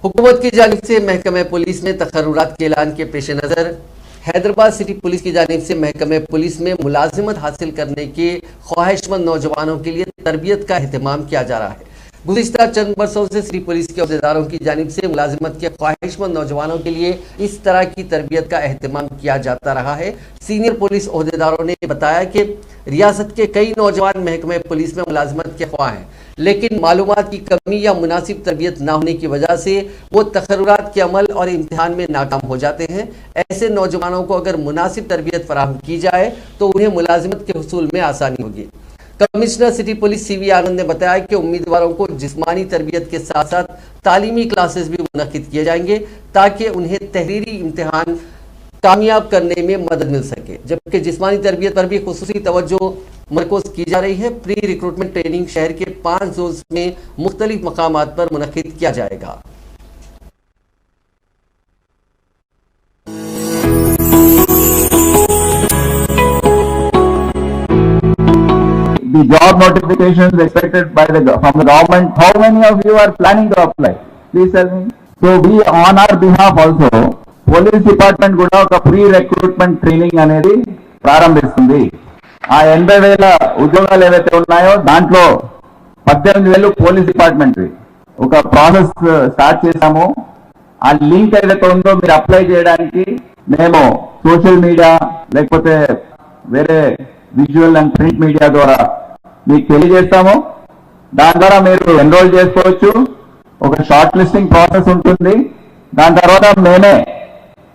हुकूमत की जानिब से महकमे पुलिस में तकर्रुरात के ऐलान के पेश नज़र हैदराबाद सिटी पुलिस की जानिब से महकमे पुलिस में मुलाजिमत हासिल करने के ख्वाहिशमंद नौजवानों के लिए तरबियत का अहतमाम किया जा रहा है। गुज़िश्ता चंद बरसों से सिटी पुलिस के अहदेदारों की जानिब से मुलाजिमत के ख्वाहिशमंद नौजवानों के लिए इस तरह की तरबियत का अहतमाम किया जाता रहा है। सीनियर पुलिस अहदेदारों ने बताया कि रियासत के कई नौजवान महकमे पुलिस में मुलाजिमत के ख्वाह हैं, लेकिन मालूमात की कमी या मुनासिब तरबियत ना होने की वजह से वो तकर्रुरात के अमल और इम्तिहान में नाकाम हो जाते हैं। ऐसे नौजवानों को अगर मुनासिब तरबियत फराहम की जाए तो उन्हें मुलाजिमत के हुसूल में आसानी होगी। कमिश्नर सिटी पुलिस CV आनंद ने बताया कि उम्मीदवारों को जिस्मानी तरबियत के साथ साथ तालीमी क्लासेस भी मुनक्किद किए जाएंगे ताकि उन्हें तहरीरी इम्तिहान कामयाब करने में मदद मिल सके, जबकि जिस्मानी तरबियत पर भी खुसूसी तवज्जो मरकूज की जा रही है। प्री रिक्रूटमेंट ट्रेनिंग शहर के 5 जोन्स में मुख्तलिफ मकामात पर मुनक्किद किया जाएगा। The job notifications expected by from the government. How many of you are planning to apply? Please tell me. So we on our behalf also police department కూడా ఒక pre recruitment training అనేది ప్రారంభిస్తుంది. ఆ 80,000 ఉద్యోగాలు ఏవైతే ఉన్నాయో దాంట్లో 18,000 పోలీస్ డిపార్ట్మెంట్ ఒక ప్రాసెస్ స్టార్ట్ చేశాము. ఆ లింక్ ఏదైతే ఉందో మీరు అప్లై చేయడానికి మేము సోషల్ మీడియా లేకపోతే వేరే విజువల్ అండ్ ప్రింట్ మీడియా ద్వారా మీకు తెలియజేస్తాము. దాని ద్వారా మీరు ఎన్రోల్ చేసుకోవచ్చు. ఒక షార్ట్ లిస్టింగ్ ప్రాసెస్ ఉంటుంది. దాని తర్వాత మేమే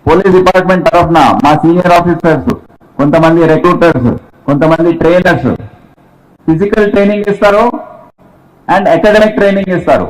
పోలీస్ డిపార్ట్మెంట్ తరఫున మా సీనియర్ ఆఫీసర్స్, కొంతమంది రిక్రూటర్స్, కొంతమంది ట్రైనర్స్ ఫిజికల్ ట్రైనింగ్ ఇస్తారు అండ్ అకాడమిక్ ట్రైనింగ్ ఇస్తారు.